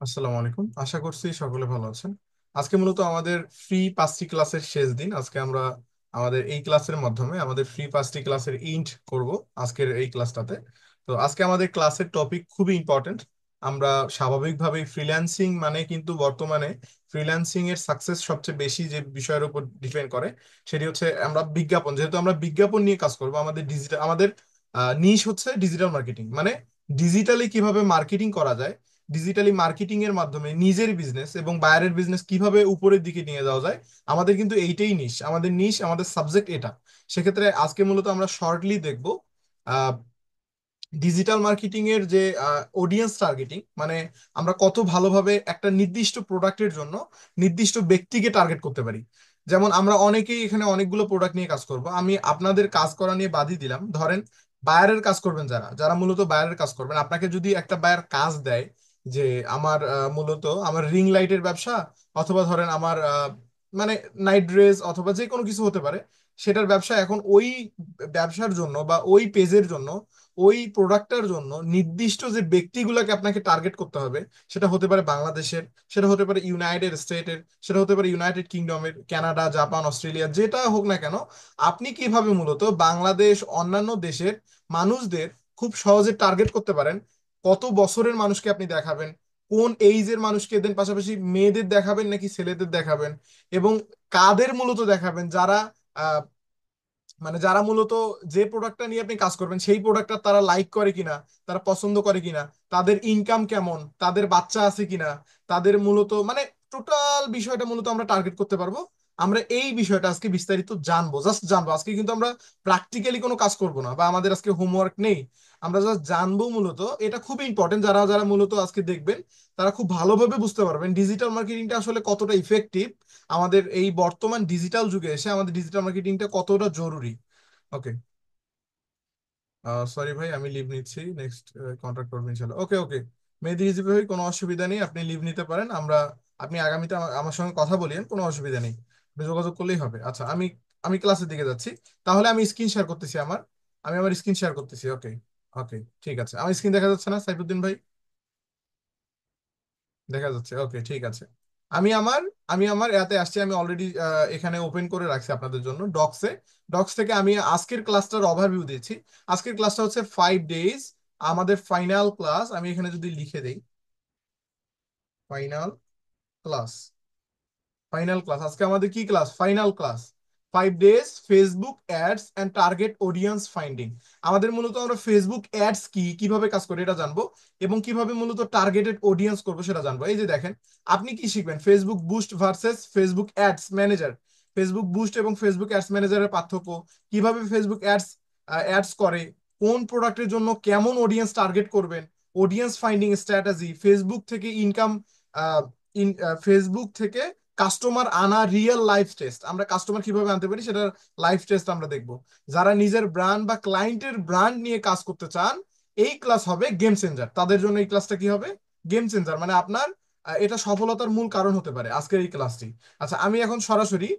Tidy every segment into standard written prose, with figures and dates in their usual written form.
আসসালামু আলাইকুম, আশা করছি সকলে ভালো আছেন। আজকে মূলত আমাদের ফ্রি 5টি ক্লাসের শেষ দিন। আজকে আমরা আমাদের এই ক্লাসের মাধ্যমে আমাদের ফ্রি 5টি ক্লাসের ইন্ট করব আজকের এই ক্লাসটাতে। তো আজকে আমাদের ক্লাসের টপিক খুবই ইম্পর্টেন্ট। আমরা স্বাভাবিকভাবেই ফ্রিল্যান্সিং মানে কিন্তু বর্তমানে ফ্রিল্যান্সিং এর সাকসেস সবচেয়ে বেশি যে বিষয়ের উপর ডিপেন্ড করে সেটি হচ্ছে আমরা বিজ্ঞাপন। যেহেতু আমরা বিজ্ঞাপন নিয়ে কাজ করব, আমাদের নিশ হচ্ছে ডিজিটাল মার্কেটিং, মানে ডিজিটালি কিভাবে মার্কেটিং করা যায়, ডিজিটালি মার্কেটিং এর মাধ্যমে নিজের বিজনেস এবং বাইরের বিজনেস কিভাবে উপরের দিকে নিয়ে যাওয়া যায়। আমাদের কিন্তু এইটাই নিশ, আমাদের সাবজেক্ট এটা। সেক্ষেত্রে আজকে মূলত আমরা শর্টলি দেখব ডিজিটাল মার্কেটিং এর যে অডিয়েন্স টার্গেটিং, মানে আমরা কত ভালোভাবে একটা নির্দিষ্ট প্রোডাক্টের জন্য নির্দিষ্ট ব্যক্তিকে টার্গেট করতে পারি। যেমন আমরা অনেকেই এখানে অনেকগুলো প্রোডাক্ট নিয়ে কাজ করব, আমি আপনাদের কাজ করা নিয়ে বাদই দিলাম। ধরেন বায়ারের কাজ করবেন, যারা যারা মূলত বায়ারের কাজ করবেন, আপনাকে যদি একটা বায়ার কাজ দেয় যে মূলত আমার রিং লাইটের ব্যবসা, অথবা ধরেন মানে নাইট ড্রেস অথবা যে কোনো কিছু হতে পারে, সেটার ব্যবসা। এখন ওই ব্যবসার জন্য বা ওই পেজের জন্য, ওই প্রোডাক্টটার জন্য নির্দিষ্ট যে ব্যক্তিগুলোকে আপনাকে টার্গেট করতে হবে, সেটা হতে পারে বাংলাদেশের, সেটা হতে পারে ইউনাইটেড স্টেটের, সেটা হতে পারে ইউনাইটেড কিংডমের, কানাডা, জাপান, অস্ট্রেলিয়া, যেটা হোক না কেন। আপনি কিভাবে মূলত বাংলাদেশ অন্যান্য দেশের মানুষদের খুব সহজে টার্গেট করতে পারেন, কত বছরের মানুষকে আপনি দেখাবেন, কোন এইজের মানুষকে দেন, পাশাপাশি মেয়েদের দেখাবেন নাকি ছেলেদের দেখাবেন, এবং কাদের মূলত দেখাবেন, যারা যারা মূলত যে প্রোডাক্টটা নিয়ে আপনি কাজ করবেন সেই প্রোডাক্টটা তারা লাইক করে কিনা, তারা পছন্দ করে কিনা, তাদের ইনকাম কেমন, তাদের বাচ্চা আছে কিনা, তাদের মূলত মানে টোটাল বিষয়টা মূলত আমরা টার্গেট করতে পারবো। আমরা এই বিষয়টা আজকে বিস্তারিত জানবো, জাস্ট জানবো। আজকে কিন্তু আমরা প্র্যাকটিক্যালি কোনো কাজ করব না, বা আমাদের আজকে হোমওয়ার্ক নেই। আমরা জাস্ট জানবো মূলত। এটা খুবই ইম্পর্টেন্ট, যারা যারা মূলত আজকে দেখবেন তারা খুব ভালোভাবে বুঝতে পারবেন ডিজিটাল মার্কেটিংটা আসলে কতটা ইফেক্টিভ। আমাদের এই বর্তমান ডিজিটাল যুগে এসে আমাদের ডিজিটাল মার্কেটিংটা কতটা জরুরি। ওকে, সরি ভাই, আমি লিভ নিচ্ছি, নেক্সট কন্ট্যাক্ট করবেন ইনশাল্লাহ। ওকে ওকে, মেহেদি রিজভী ভাই, কোনো অসুবিধা নেই, আপনি লিভ নিতে পারেন। আপনি আগামীতে আমার সঙ্গে কথা বলিয়েন, কোনো অসুবিধা নেই, আপনি যোগাযোগ করলেই হবে। আচ্ছা, আমি আমি ক্লাসের দিকে যাচ্ছি। তাহলে আমি স্ক্রিন শেয়ার করতেছি আমি আমার স্ক্রিন শেয়ার করতেছি। ওকে ওকে, ঠিক আছে। আমার স্ক্রিন দেখা যাচ্ছে না সাইফুদ্দিন ভাই? দেখা যাচ্ছে, ওকে, ঠিক আছে। আমি আমার আমি আমার এতে আসছি, আমি অলরেডি এখানে ওপেন করে রাখছি আপনাদের জন্য ডক্সে। ডক্স থেকে আমি আজকের ক্লাসটার ওভারভিউ দিয়েছি। আজকের ক্লাসটা হচ্ছে 5 ডেজ, আমাদের ফাইনাল ক্লাস। আমি এখানে যদি লিখে দেই ফাইনাল ক্লাস, ফাইনাল ক্লাস, আজকে আমাদের কি class? Final class. 5 days Facebook ads and target audience finding. আমাদের মূলত আমরা ফেসবুক অ্যাডস কি, কিভাবে কাজ করে এটা জানবো, এবং কিভাবে মূলত টার্গেটেড অডিয়েন্স করবো সেটা জানবো। এই যে দেখেন, আপনি কি শিখবেন? Facebook boost versus Facebook ads manager. Facebook boost এবং ফেসবুক অ্যাডস ম্যানেজারের পার্থক্য, কিভাবে ফেসবুক অ্যাডস অ্যাডস করে, কোন প্রোডাক্টের জন্য কেমন অডিয়েন্স টার্গেট করবেন, অডিয়েন্স ফাইন্ডিং স্ট্র্যাটেজি, ফেসবুক থেকে ইনকাম, ফেসবুক থেকে কাস্টমার আনা, রিয়েল লাইফ টেস্ট, আমরা কাস্টমার কিভাবে আনতে পারি সেটার লাইফ টেস্ট আমরা দেখব। যারা নিজের ব্র্যান্ড বা ক্লায়েন্টের ব্র্যান্ড নিয়ে কাজ করতে চান, এই ক্লাস হবে গেম চেঞ্জার, তাদের জন্য এই ক্লাসটা কি হবে? গেম চেঞ্জার, মানে আপনার এটা সফলতার মূল কারণ হতে পারে আজকের এই ক্লাসটি। আচ্ছা, আমি এখন সরাসরি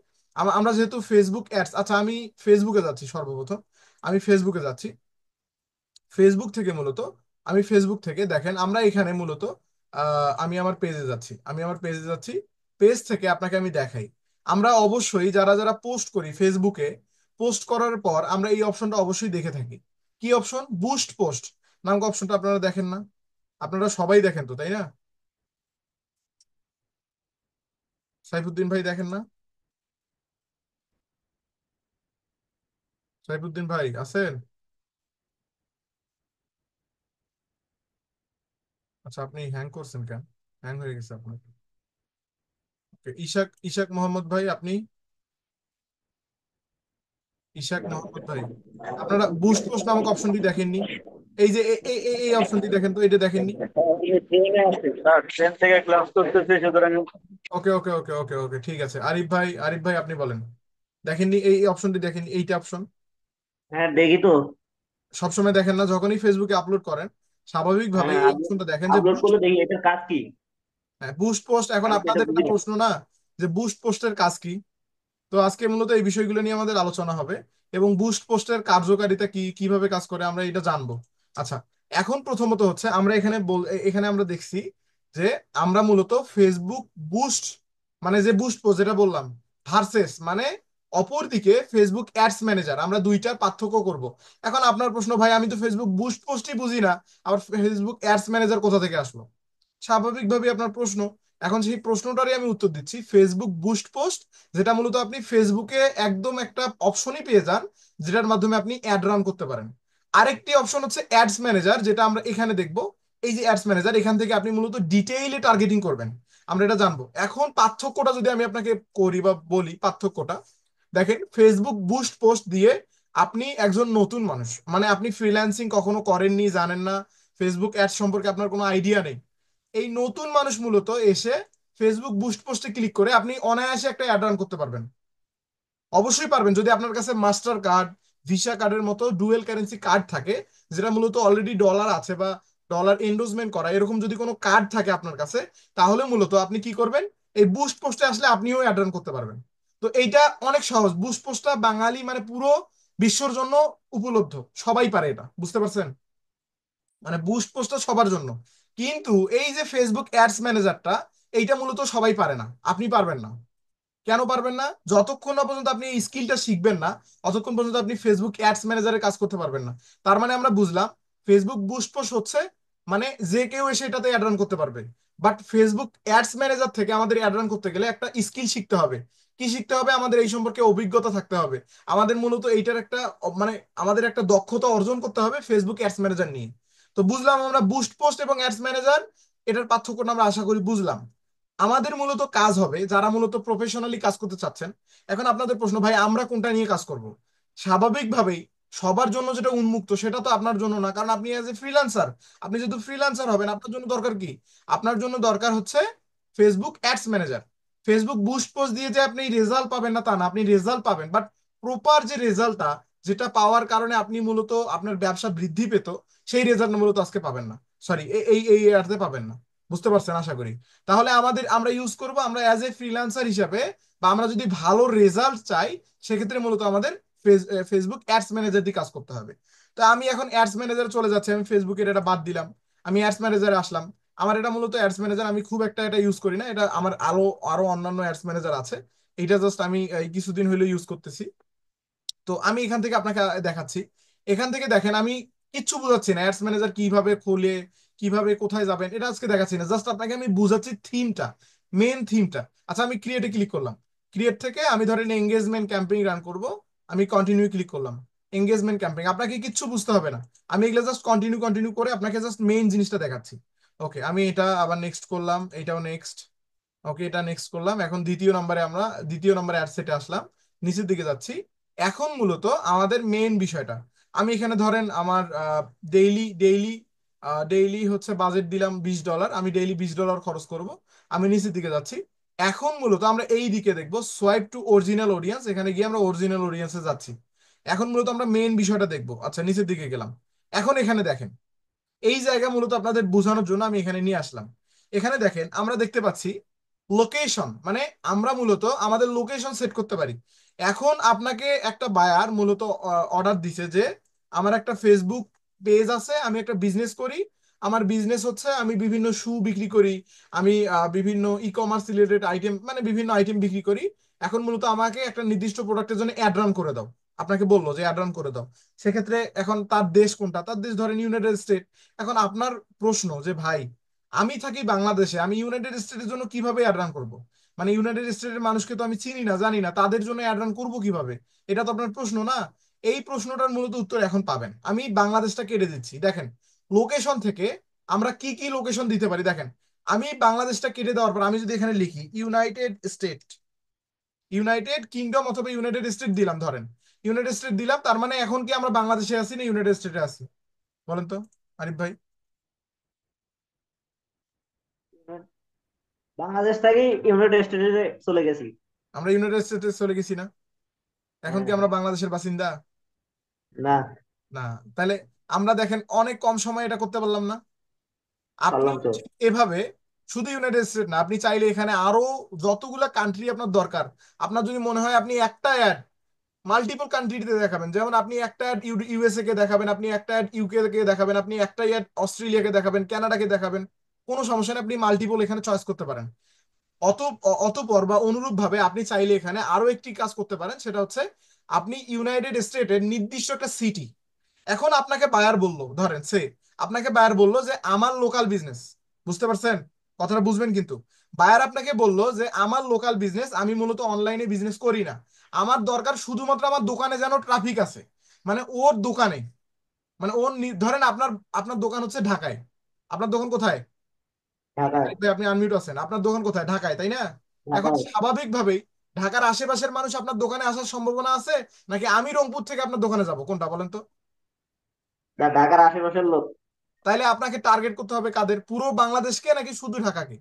আমরা যেহেতু ফেসবুক অ্যাডস, আচ্ছা আমি ফেসবুকে যাচ্ছি সর্বপ্রথম। আমি ফেসবুকে যাচ্ছি। ফেসবুক থেকে মূলত ফেসবুক থেকে দেখেন আমরা এখানে মূলত আমি আমার পেজে যাচ্ছি। পেজ থেকে আপনাকে আমি দেখাই। আমরা অবশ্যই যারা যারা পোস্ট করি ফেসবুকে, পোস্ট করার পর আমরা এই অপশনটা অবশ্যই দেখে থাকি। কি অপশন? বুস্ট পোস্ট নামক অপশনটা আপনারা দেখেন না? আপনারা সবাই দেখেন তো, তাই না? সাইফুদ্দিন ভাই দেখেন না? সাইফুদ্দিন ভাই আছেন? আচ্ছা, আপনি হ্যাং করছেন কেন? হ্যাং হয়ে গেছে আপনার। Okay, ইশাক ইশাক মোহাম্মদ ভাই, আপনি? ইশাক মোহাম্মদ ভাই, আপনারা বুস্ট পোস্ট নামক অপশনটি দেখেননি? এই যে এই অপশনটি দেখেন তো, এটা দেখেননি? আমি ট্রেনে আছি স্যার, ট্রেন থেকে ক্লাস করতেছি সুতরাং। ওকে ওকে ওকে ওকে ওকে, ঠিক আছে। আরিফ ভাই আপনি বলেন, দেখেননি এই অপশনটি? দেখেননি এইটা অপশন? হ্যাঁ দেখি তো। সবসময় দেখেন না? যখনই ফেসবুকে আপলোড করেন স্বাভাবিকভাবে হ্যাঁ এই আপলোড অপশনটা দেখেন যে আপলোড বুস্ট। করলে দেখি এটার কাজ কি। হ্যাঁ, বুস্ট পোস্ট। এখন আমি তো এটা আপনাদের বুঝি একটা না। প্রশ্ন না, যে বুস্ট পোস্টের কাজ কি? তো আজকে মূলত এই বিষয়গুলো নিয়ে আমাদের আলোচনা হবে, এবং বুস্ট পোস্টের কার্যকারিতা কি, কিভাবে কাজ করে আমরা এটা জানবো। আচ্ছা, এখন প্রথমত হচ্ছে আমরা এখানে আমরা দেখছি যে আমরা মূলত ফেসবুক বুস্ট, মানে যে বুস্ট পোস্ট যেটা বললাম, ভার্সেস মানে অপরদিকে ফেসবুক অ্যাডস ম্যানেজার, আমরা দুইটার পার্থক্য করব। এখন আপনার প্রশ্ন, ভাই আমি তো ফেসবুক বুস্ট পোস্টই বুঝি না, আবার ফেসবুক অ্যাডস ম্যানেজার কোথা থেকে আসলো? স্বাভাবিকভাবে আপনার প্রশ্ন। এখন সেই প্রশ্নটারই আমি উত্তর দিচ্ছি। ফেসবুক বুস্ট পোস্ট, যেটা মূলত আপনি ফেসবুকে একদম একটা অপশনই পেয়ে যান, যেটার মাধ্যমে আপনি অ্যাড রান করতে পারেন। আরেকটি অপশন হচ্ছে অ্যাডস ম্যানেজার, যেটা আমরা এখানে দেখব। এই যে অ্যাডস ম্যানেজার, এখান থেকে আপনি মূলত ডিটেইলে টার্গেটিং করবেন, আমরা এটা জানবো। এখন পার্থক্যটা যদি আমি আপনাকে করি বা বলি পার্থক্যটা, দেখেন ফেসবুক বুস্ট পোস্ট দিয়ে আপনি একজন নতুন মানুষ, মানে আপনি ফ্রিল্যান্সিং কখনো করেননি, জানেন না, ফেসবুক অ্যাড সম্পর্কে আপনার কোনো আইডিয়া নেই, এই নতুন মানুষ মূলত এসে ফেসবুক বুস্ট পোস্টে ক্লিক করে আপনি অনায়াসে একটা অ্যাড রান করতে পারবেন। অবশ্যই পারবেন যদি আপনার কাছে মাস্টার কার্ড, ভিসা কার্ডের মতো ডুয়েল কারেন্সি কার্ড থাকে, যেটা মূলত অলরেডি ডলার আছে বা ডলার এন্ডোজমেন্ট করা, এরকম যদি কোনো কার্ড থাকে আপনার কাছে, তাহলে মূলত আপনি কি করবেন, এই বুস্ট পোস্টে আসলে আপনিও অ্যাড রান করতে পারবেন। তো এইটা অনেক সহজ। বুস্ট পোস্টটা বাঙালি মানে পুরো বিশ্বর জন্য উপলব্ধ, সবাই পারে, এটা বুঝতে পারছেন? মানে বুস্ট পোস্টটা সবার জন্য। কিন্তু এই যে ফেসবুক অ্যাডস ম্যানেজারটা, এইটা মূলত সবাই পারে না, আপনি পারবেন না। কেন পারবেন না? যতক্ষণ না পর্যন্ত আপনি এই স্কিলটা শিখবেন না, ততক্ষণ পর্যন্ত আপনি ফেসবুক অ্যাডস ম্যানেজারে কাজ করতে পারবেন না। তার মানে আমরা বুঝলাম ফেসবুক বুস্ট পোস্ট হচ্ছে মানে যে কেউ এসে এটাতে অ্যাড রান করতে পারবে। বাট ফেসবুক অ্যাডস ম্যানেজার থেকে আমাদের অ্যাড রান করতে গেলে একটা স্কিল শিখতে হবে। কি শিখতে হবে? আমাদের এই সম্পর্কে অভিজ্ঞতা থাকতে হবে। আমাদের মূলত এইটার একটা মানে আমাদের একটা দক্ষতা অর্জন করতে হবে ফেসবুক অ্যাডস ম্যানেজার নিয়ে। তো বুঝলাম আমরা বুস্ট পোস্ট এবং অ্যাডস ম্যানেজার, এটার পার্থক্যটা আমরা আশা করি বুঝলাম। আমাদের মূলত কাজ হবে যারা মূলত প্রফেশনালি কাজ করতে চাচ্ছেন। এখন আপনাদের প্রশ্ন, ভাই আমরা কোনটা নিয়ে কাজ করব? স্বাভাবিকভাবেই সবার জন্য যেটা উন্মুক্ত সেটা তো আপনার জন্য না, কারণ আপনি এজ এ ফ্রিল্যান্সার। আপনি যেহেতু ফ্রিল্যান্সার হবেন, আপনার জন্য দরকার কি? আপনার জন্য দরকার হচ্ছে Facebook ads manager. Facebook boost post দিয়ে যে আপনি রেজাল্ট পাবেন না তা না, আপনি রেজাল্ট পাবেন, বাট প্রপার যে রেজাল্টটা, যেটা পাওয়ার কারণে আপনি মূলত আপনার ব্যবসা বৃদ্ধি পেত, সেই রেজাল্ট মূলত আজকে পাবেন না। সরি, এই এই অর্থে পাবেন না। বুঝতে পারছেন আশা করি। তাহলে আমরা ইউজ করব, আমরা অ্যাজ এ ফ্রিল্যান্সার হিসাবে, বা আমরা যদি ভালো রেজাল্ট চাই, সেক্ষেত্রে মূলত আমাদের ফেসবুক অ্যাডস ম্যানেজার দিয়ে কাজ করতে হবে। তো আমি এখন অ্যাডস ম্যানেজারে চলে যাচ্ছি, আমি ফেসবুকের এটা বাদ দিলাম, আমি অ্যাডস ম্যানেজারে আসলাম। আমার এটা মূলত অ্যাডস ম্যানেজার, আমি খুব একটা এটা ইউজ করি না, এটা আমার আরো আরো অন্যান্য অ্যাডস ম্যানেজার আছে। এটা জাস্ট আমি এই কিছুদিন হলো ইউজ করতেছি। তো আমি এখান থেকে আপনাকে দেখাচ্ছি। এখান থেকে দেখেন আমি কিচ্ছু বুঝাচ্ছি না অ্যাডস ম্যানেজার কিভাবে খোলে, কিভাবে কোথায় যাবেন, এটা আজকে দেখাচ্ছি না, জাস্ট আপনাকে আমি বুঝাচ্ছি থিমটা, মেন থিমটা। আচ্ছা, আমি ক্রিয়েটে ক্লিক করলাম। ক্রিয়েট থেকে আমি ধরেন এঙ্গেজমেন্ট ক্যাম্পেইন রান করব। আমি কন্টিনিউ ক্লিক করলাম। এঙ্গেজমেন্ট ক্যাম্পেইন, আপনাকে কিচ্ছু বুঝতে হবে না, আমি এগুলো জাস্ট কন্টিনিউ কন্টিনিউ করে আপনাকে জাস্ট মেইন জিনিসটা দেখাচ্ছি। ওকে, আমি এটা আবার নেক্সট করলাম, এটাও নেক্সট। ওকে, এটা নেক্সট করলাম। এখন দ্বিতীয় নম্বরে অ্যাড সেটে আসলাম, নিচের দিকে যাচ্ছি। এখন মূলত আমাদের মেন বিষয়টা, আমি এখানে ধরেন আমার ডেইলি ডেইলি ডেইলি হচ্ছে বাজেট দিলাম $20, আমি ডেইলি $20 খরচ করব। আমি নিচের দিকে যাচ্ছি। এখন মূলত আমরা এই দিকে দেখবো সোয়াইপ টু অরিজিনাল অডিয়েন্স, এখানে গিয়ে আমরা অরিজিনাল অডিয়েন্সে যাচ্ছি। এখন মূলত আমরা মেন বিষয়টা দেখবো। আচ্ছা, নিচের দিকে গেলাম। এখন এখানে দেখেন, এই জায়গা মূলত আপনাদের বোঝানোর জন্য আমি এখানে নিয়ে আসলাম। এখানে দেখেন আমরা দেখতে পাচ্ছি লোকেশন, মানে আমরা মূলত আমাদের লোকেশন সেট করতে পারি। এখন আপনাকে একটা বায়ার মূলত অর্ডার দিছে যে আমার একটা ফেসবুক পেজ আছে, আমি একটা বিজনেস করি, আমার বিজনেস হচ্ছে আমি বিভিন্ন শু বিক্রি করি, আমি বিভিন্ন ই কমার্স রিলেটেড আইটেম, মানে বিভিন্ন আইটেম বিক্রি করি। এখন মূলত আমাকে একটা নির্দিষ্ট প্রোডাক্টের জন্য অ্যাড রান করে দাও। আপনাকে বললো যে অ্যাড রান করে দাও। সেক্ষেত্রে এখন তার দেশ কোনটা? তার দেশ ধরেন ইউনাইটেড স্টেট। এখন আপনার প্রশ্ন যে ভাই আমি থাকি বাংলাদেশে, আমি ইউনাইটেড স্টেটের জন্য কিভাবে অ্যাড রান করবো? মানে ইউনাইটেড স্টেটের মানুষকে তো আমি চিনি না, জানি না, তাদের জন্য অ্যাড রান করবো কিভাবে? এটা তো আপনার প্রশ্ন না। এই প্রশ্নটার মূলত উত্তর এখন পাবেন। আমি বাংলাদেশটা কেটে দিচ্ছি, দেখেন লোকেশন থেকে আমরা কি কি লোকেশন দিতে পারি দেখেন। আমি বাংলাদেশটা কেটে দেওয়ার পর আমি যদি এখানে লিখি ইউনাইটেড স্টেট, ইউনাইটেড কিংডম অথবা ইউনাইটেড স্টেট দিলাম, ধরেন ইউনাইটেড স্টেট দিলাম, তার মানে এখন কি আমরা বাংলাদেশে আছি না ইউনাইটেড স্টেটে আছি? বলেন তো আরিফ ভাই। বাংলাদেশ থেকে ইউনাইটেড স্টেটে চলে গেছি। আমরা ইউনাইটেড স্টেটে চলে গেছি না? এখন কি হ্যাঁ। আমরা বাংলাদেশের বাসিন্দা? না। না। তাহলে আমরা দেখেন অনেক কম সময়ে এটা করতে পারলাম না? আপনি পারলাম তো। ঠিক এভাবে শুধু ইউনাইটেড স্টেট না, আপনি চাইলে এখানে আরো যতগুলা কান্ট্রি আপনার দরকার, আপনার যদি মনে হয় আপনি একটা অ্যাড মাল্টিপল কান্ট্রিতে দেখাবেন, যেমন আপনি একটা অ্যাড ইউএসএ কে দেখাবেন, আপনি একটা অ্যাড ইউকে কে দেখাবেন, আপনি একটা অ্যাড অস্ট্রেলিয়াকে দেখাবেন, কানাডাকে দেখাবেন, কোনো সমস্যা নেই, আপনি মাল্টিপল এখানে চয়েস করতে পারেন। অতপর বা অনুরূপ ভাবে আপনি চাইলে এখানে আরো একটি কাজ করতে পারেন, সেটা হচ্ছে আপনি ইউনাইটেড স্টেটের নির্দিষ্ট একটা সিটি, এখন আপনাকে বায়ার বললো, ধরেন আপনাকে বায়ার বললো যে আমার লোকাল বিজনেস, বুঝতে পারছেন কথাটা, বুঝবেন কিন্তু। বায়ার আপনাকে বললো যে আমার লোকাল বিজনেস, আমি মূলত অনলাইনে বিজনেস করি না, আমার দরকার শুধুমাত্র আমার দোকানে যেন ট্রাফিক আছে, মানে ওর দোকানে, মানে ধরেন আপনার আপনার দোকান হচ্ছে ঢাকায়। আপনার দোকান কোথায়? ঢাকায়। আরিফ ভাই, আপনি আনমিউট আছেন, আপনার দোকান কোথায়? ঢাকায়, তাই না? এখন ঢাকায়। স্বাভাবিকভাবেই ঢাকার আশেপাশের মানুষ আপনার দোকানে আসার সম্ভাবনা আছে, নাকি আমি রংপুর থেকে আপনার দোকানে যাব, কোনটা বলেন তো? ঢাকার আশেপাশের লোক। তাইলে আপনাকে টার্গেট করতে হবে কাদের, পুরো বাংলাদেশকে নাকি শুধু ঢাকাকে?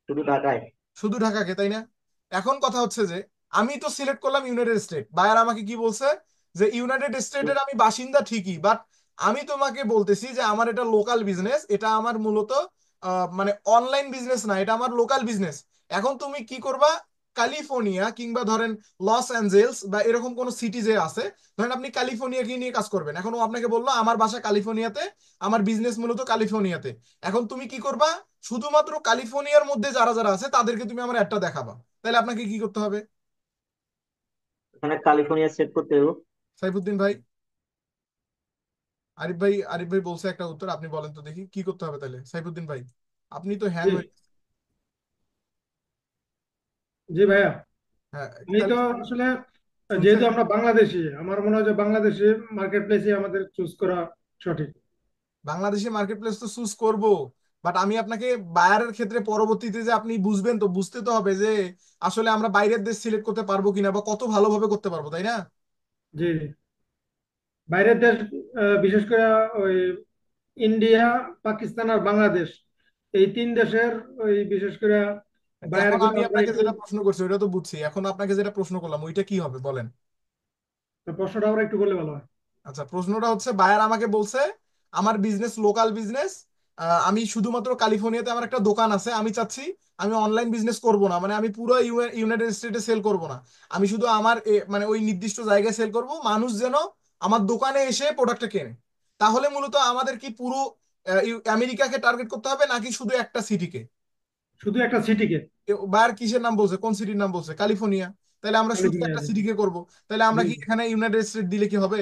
শুধু ঢাকায়। শুধু ঢাকাকে, তাই না? এখন কথা হচ্ছে যে আমি তো সিলেক্ট করলাম ইউনাইটেড স্টেট, বায়ার আমাকে কি বলছে যে ইউনাইটেড স্টেটের আমি বাসিন্দা ঠিকই, বাট আমি তোমাকে বলতেছি যে আমার এটা লোকাল বিজনেস, এটা আমার মূলত মানে অনলাইন বিজনেস না, এটা আমার লোকাল বিজনেস। এখন তুমি কি করবা, ক্যালিফোর্নিয়া কিংবা ধরেন লস অ্যাঞ্জেলস বা এরকম কোন সিটি যে আছে, ধরেন আপনি ক্যালিফোর্নিয়াকে নিয়ে কাজ করবেন, এখন ও আপনাকে বললো আমার বাসা ক্যালিফোর্নিয়াতে, আমার বিজনেস মূলত ক্যালিফোর্নিয়াতে। এখন তুমি কি করবা, শুধুমাত্র ক্যালিফোর্নিয়ার মধ্যে যারা যারা আছে তাদেরকে তুমি আমার অ্যাডটা দেখাবা। তাহলে আপনাকে কি করতে হবে? ওখানে ক্যালিফোর্নিয়া সেট করতে হবে। সাইফুদ্দিন ভাই, আরিফ ভাই বলছে একটা উত্তর, আপনি বলেন তো দেখি কি করতে হবে তাহলে সাইফুদ্দিন ভাই, আপনি তো হ্যাং জি হয়ে। জি ভাইয়া, হ্যাঁ, আমি তাহলে তো আসলে যেহেতু শুনছেন, আমরা বাংলাদেশি, আমার মনে হয় যে বাংলাদেশি মার্কেট প্লেসে আমাদের চুজ করা সঠিক। বাংলাদেশি মার্কেট প্লেস তো চুজ করব, বাট আমি আপনাকে বায়ারের ক্ষেত্রে পরবর্তীতে যে আপনি বুঝবেন, তো বুঝতে তো হবে যে আসলে আমরা বাইরের দেশ সিলেক্ট করতে পারবো কিনা বা কত ভালোভাবে করতে পারবো, তাই না? জি জি। বাইরের দেশ, বিশেষ করে ওই ইন্ডিয়া, পাকিস্তান আর বাংলাদেশ, এই তিন দেশের ওই বিশেষ করে বায়ার এখন গুলো আমি আমরা আপনাকে একটু, যেটা প্রশ্ন করছি ওইটা তো বুঝছি, এখন আপনাকে যেটা প্রশ্ন করলাম ওইটা কি হবে বলেন। প্রশ্নটা আমরা একটু করলে ভালো হয়। আচ্ছা, প্রশ্নটা হচ্ছে বায়ার আমাকে বলছে আমার বিজনেস লোকাল বিজনেস, আমি শুধুমাত্র ক্যালিফোর্নিয়াতে আমার একটা দোকান আছে, আমি চাচ্ছি আমি অনলাইন বিজনেস করব না, মানে আমি পুরো ইউনাইটেড স্টেটে সেল করব না, আমি শুধু আমার মানে ওই নির্দিষ্ট জায়গায় সেল করব, মানুষ যেন আমার দোকানে এসে প্রোডাক্টটা কেনে। তাহলে মূলত আমাদের কি পুরো আমেরিকাকে টার্গেট করতে হবে নাকি শুধু একটা সিটিকে? শুধু একটা সিটিকে। বায়ার কিসের নাম বলছে, কোন সিটির নাম বলছে? ক্যালিফোর্নিয়া। তাহলে আমরা শুধু ক্যালিফোর্নিয়া, একটা জি সিটিকে করব। তাহলে আমরা জি কি জি। এখানে ইউনাইটেড স্টেট দিলে কি হবে?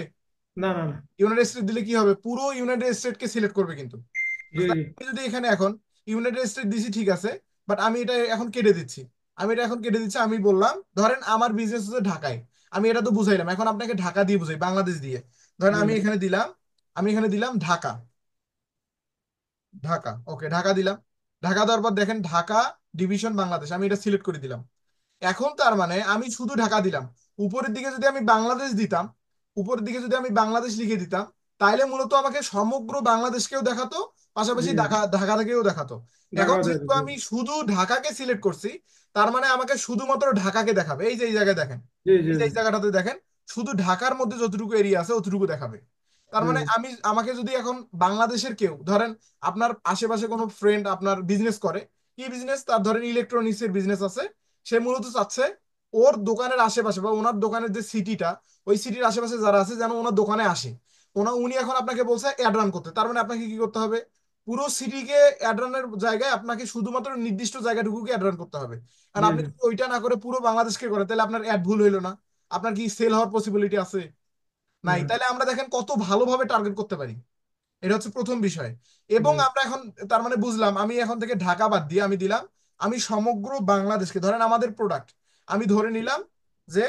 না না না। ইউনাইটেড স্টেট দিলে কি হবে, পুরো ইউনাইটেড স্টেটকে সিলেক্ট করবে কিন্তু। তো জি তাই জি আমি যদি এখানে এখন ইউনাইটেড স্টেট দিছি ঠিক আছে, বাট আমি এটা এখন কেটে দিচ্ছি, আমি এটা এখন কেটে দিচ্ছি, আমি বললাম ধরেন আমার বিজনেস হচ্ছে ঢাকায়, আমি এটা তো বুঝাইলাম, এখন আপনাকে ঢাকা দিয়ে বুঝাই, বাংলাদেশ দিয়ে। ধরেন জি। আমি এখানে দিলাম ঢাকা। ঢাকা, ওকে, ঢাকা দিলাম। ঢাকা দেওয়ার পর দেখেন ঢাকা ডিভিশন বাংলাদেশ, আমি এটা সিলেক্ট করে দিলাম। এখন তার মানে আমি শুধু ঢাকা দিলাম, উপরের দিকে যদি আমি বাংলাদেশ দিতাম, উপরের দিকে যদি আমি বাংলাদেশ লিখে দিতাম, তাইলে মূলত আমাকে সমগ্র বাংলাদেশকেও দেখাতো, জি পাশাপাশি জি। ঢাকা ঢাকা থেকেও দেখাতো। এখন ঢাকাও দেখো, যেহেতু জি আমি শুধু ঢাকাকে সিলেক্ট করছি, তার মানে আমাকে শুধুমাত্র ঢাকাকে দেখাবে, এই যে এই জায়গায় দেখেন, জি জি এই যে জি এই জায়গাটাতে দেখেন, শুধু ঢাকার মধ্যে যতটুকু এরিয়া আছে অতটুকু দেখাবে। তার জি মানে আমাকে যদি এখন বাংলাদেশের কেউ ধরেন, আপনার আশেপাশে কোনো ফ্রেন্ড আপনার বিজনেস করে, কি বিজনেস, তার ধরেন ইলেকট্রনিক্স এর বিজনেস আছে, সে মূলত চাচ্ছে ওর দোকানের আশেপাশে বা ওনার দোকানের যে সিটিটা, ওই সিটির আশেপাশে যারা আছে যেন ওনার দোকানে আসে। উনি এখন আপনাকে বলছে অ্যাড রান করতে, তার মানে আপনাকে কি করতে হবে, পুরো সিটিকে অ্যাড রানের জায়গায় আপনাকে শুধুমাত্র নির্দিষ্ট জায়গাটুকুকে অ্যাড রান করতে হবে। কারণ জি আপনি জি যদি ওইটা না করে পুরো বাংলাদেশকে করেন, তাহলে আপনার অ্যাড ভুল হইলো না, আপনার কি সেল হওয়ার পসিবিলিটি আছে? নাই। জি তাহলে আমরা দেখেন কত ভালোভাবে টার্গেট করতে পারি, এটা হচ্ছে প্রথম বিষয়। এবং জি আমরা এখন তার মানে বুঝলাম, আমি এখন থেকে ঢাকা বাদ দিয়ে আমি দিলাম আমি সমগ্র বাংলাদেশকে, ধরেন আমাদের প্রোডাক্ট, আমি ধরে নিলাম যে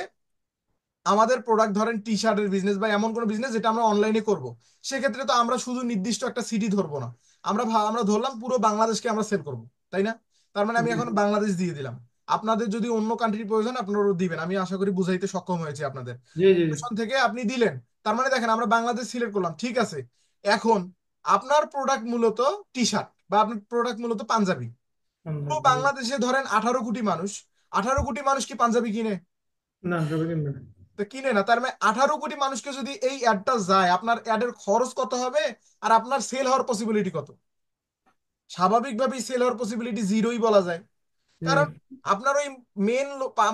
আমাদের প্রোডাক্ট ধরেন টি শার্টের বিজনেস বা এমন কোনো বিজনেস যেটা আমরা অনলাইনে করব, সেক্ষেত্রে তো আমরা শুধু নির্দিষ্ট একটা সিটি ধরবো না, আমরা ধরলাম পুরো বাংলাদেশকে আমরা সেল করব, তাই না? তার মানে আমি জি এখন বাংলাদেশ দিয়ে দিলাম। আপনাদের যদি অন্য কান্ট্রির প্রয়োজন আপনারাও দিবেন, আমি আশা করি বুঝাইতে সক্ষম হয়েছি আপনাদের। জি জি জি। লোকেশন থেকে আপনি দিলেন, তার মানে দেখেন আমরা বাংলাদেশ সিলেক্ট করলাম, ঠিক আছে। এখন আপনার প্রোডাক্ট মূলত টি শার্ট বা আপনার প্রোডাক্ট মূলত পাঞ্জাবি, পুরো বাংলাদেশে ধরেন 18 কোটি মানুষ, 18 কোটি মানুষ কি পাঞ্জাবি কিনে? না, সবাই কিনবে না। তো কিনে না, তার মানে 18 কোটি মানুষকে যদি এই অ্যাডটা যায়, আপনার অ্যাডের খরচ কত হবে আর আপনার সেল হওয়ার পসিবিলিটি কত? স্বাভাবিকভাবেই সেল হওয়ার পসিবিলিটি জিরোই বলা যায়। জি কারণ আপনার ওই মেন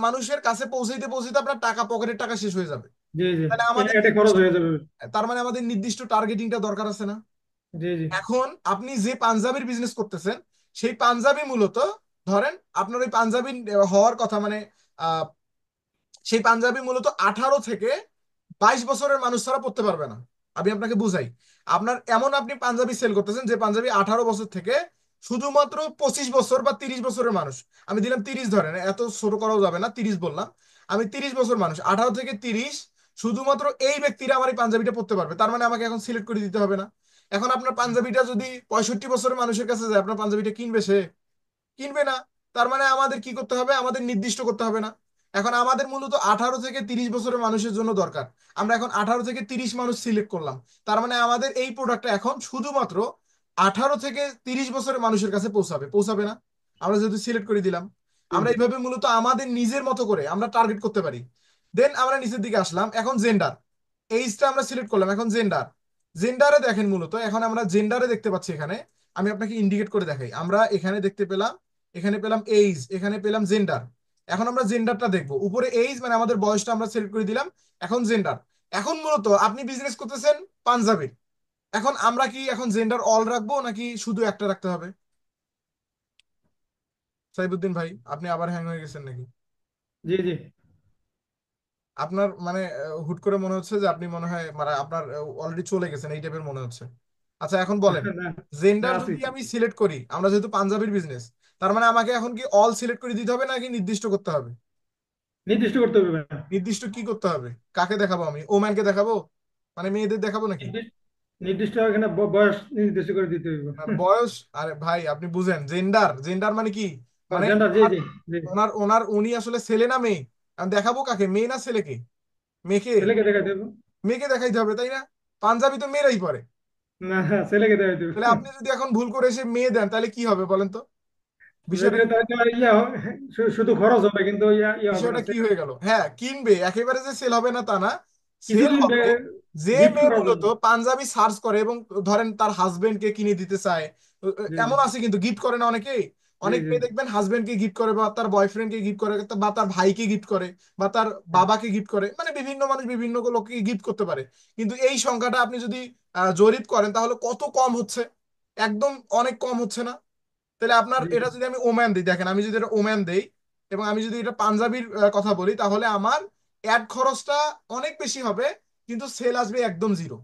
মানুষের কাছে পৌঁছাইতে পৌঁছাইতে আপনার টাকা, পকেটের টাকা শেষ হয়ে যাবে। জি জি। তাহলে আমাদের এটা খরচ নির্দিষ্ট, হয়ে যাবে। তার মানে আমাদের নির্দিষ্ট টার্গেটিংটা দরকার আছে না? জি জি। এখন আপনি যে পাঞ্জাবির বিজনেস করতেছেন, সেই পাঞ্জাবি মূলত ধরেন আপনার ওই পাঞ্জাবি হওয়ার কথা মানে আহ, সেই পাঞ্জাবি মূলত 18 থেকে 22 বছরের মানুষ ছাড়া পড়তে পারবে না। আমি আপনাকে বুঝাই, আপনার এমন আপনি পাঞ্জাবি সেল করতেছেন যে পাঞ্জাবি 18 বছর থেকে শুধুমাত্র 25 বছর বা 30 বছরের মানুষ, আমি দিলাম 30 ধরেন, এত ছোট করাও যাবে না, 30 বললাম, আমি 30 বছর মানুষ, 18 থেকে 30, শুধুমাত্র এই ব্যক্তিরা আমার এই পাঞ্জাবিটা পড়তে পারবে। তার মানে আমাকে এখন সিলেক্ট করে দিতে হবে না। এখন আপনার পাঞ্জাবিটা যদি 65 বছরের মানুষের কাছে যায়, আপনার পাঞ্জাবিটা কিনবে সে? কিনবে না। তার মানে আমাদের কি করতে হবে, আমাদের নির্দিষ্ট করতে হবে না। এখন আমাদের মূলত 18 থেকে 30 বছরের মানুষের জন্য দরকার। আমরা এখন 18 থেকে 30 মানুষ সিলেক্ট করলাম। তার মানে আমাদের এই প্রোডাক্টটা এখন শুধুমাত্র 18 থেকে 30 বছরের মানুষের কাছে পৌঁছাবে, পৌঁছাবে না? আমরা যেহেতু সিলেক্ট করে দিলাম, জি আমরা এইভাবে মূলত আমাদের নিজের মতো করে আমরা টার্গেট করতে পারি। দেন আমরা নিচের দিকে আসলাম, এখন জেন্ডার, এইজটা আমরা সিলেক্ট করলাম। এখন জেন্ডার, জেন্ডারে দেখেন মূলত এখন আমরা জেন্ডারে দেখতে পাচ্ছি এখানে, আমি আপনাকে ইন্ডিকেট করে দেখাই। আমরা এখানে দেখতে পেলাম, এখানে পেলাম এইজ, এখানে পেলাম জেন্ডার। এখন আমরা জেন্ডারটা দেখবো। উপরে এইজ মানে আমাদের বয়সটা আমরা সিলেক্ট করে দিলাম। এখন জেন্ডার, এখন মূলত আপনি বিজনেস করতেছেন পাঞ্জাবির। এখন আমরা কি এখন জেন্ডার অল রাখবো নাকি শুধু একটা রাখতে হবে? সাইবুদ্দিন ভাই, আপনি আবার হ্যাং হয়ে গেছেন নাকি? জি। জি। আপনার মানে হুট করে মনে হচ্ছে যে আপনি মনে হয় মানে আপনার অলরেডি চলে গেছেন এই টাইপের মনে হচ্ছে। আচ্ছা এখন বলেন, না না, জেন্ডার আছি। যদি আমি সিলেক্ট করি, আমরা যেহেতু পাঞ্জাবির বিজনেস, তার মানে আমাকে এখন কি অল সিলেক্ট করে দিতে হবে নাকি নির্দিষ্ট করতে হবে? নির্দিষ্ট করতে হবে না। নির্দিষ্ট কি করতে হবে? কাকে দেখাবো, আমি ওম্যানকে দেখাবো, মানে মেয়েদের দেখাবো নাকি? নির্দিষ্ট নির্দিষ্ট এখানে বয়স নির্দিষ্ট করে দিতে হইব। না, বয়স, আরে ভাই আপনি বুঝেন, জেন্ডার, জেন্ডার মানে কি, মানে জেন্ডার, জি ওনার জি। জি। ওনার ওনার উনি আসলে ছেলে না মেয়ে? আমি দেখাবো কাকে, মেয়ে না ছেলেকে? মেয়েকে। ছেলেকে দেখা দেবো। মেয়েকে দেখাইতে হবে তাই না? পাঞ্জাবি তো মেয়েরাই পরে। না, ছেলেকে দেখা দেবো। তাহলে আপনি যদি এখন ভুল করে এসে মেয়ে দেন তাহলে কি হবে বলেন তো? বিষয়টা যদিও তার একটা শুধু খরচ হবে, কিন্তু ইয়া হবে না, বিষয়টা কি হয়ে গেল? হ্যাঁ কিনবে, একেবারে যে সেল হবে না তা না, কিছু সেল কিনবে হবে। যে গিফট মেয়ে করার মূলত জন্য। পাঞ্জাবি সার্চ করে এবং ধরেন তার হাজবেন্ড কে কিনে দিতে চায়, জি জি। এমন আছে কিন্তু গিফট করে না অনেকেই। জি অনেক জি। মেয়ে দেখবেন হাজবেন্ড কে গিফট করে বা তার বয়ফ্রেন্ড কে গিফট করে বা তার ভাইকে গিফট করে বা তার বাবাকে গিফট করে, মানে বিভিন্ন মানুষ বিভিন্ন লোককে গিফট করতে পারে। কিন্তু এই সংখ্যাটা আপনি যদি জরিপ করেন তাহলে কত কম হচ্ছে, একদম অনেক কম হচ্ছে না? তাহলে আপনার জি জি। এটা যদি আমি ওম্যান দিই, দেখেন আমি যদি এটা ওম্যান দেই এবং আমি যদি এটা পাঞ্জাবির কথা বলি, তাহলে আমার অ্যাড খরচটা অনেক বেশি হবে, কিন্তু সেল আসবে একদম জিরো।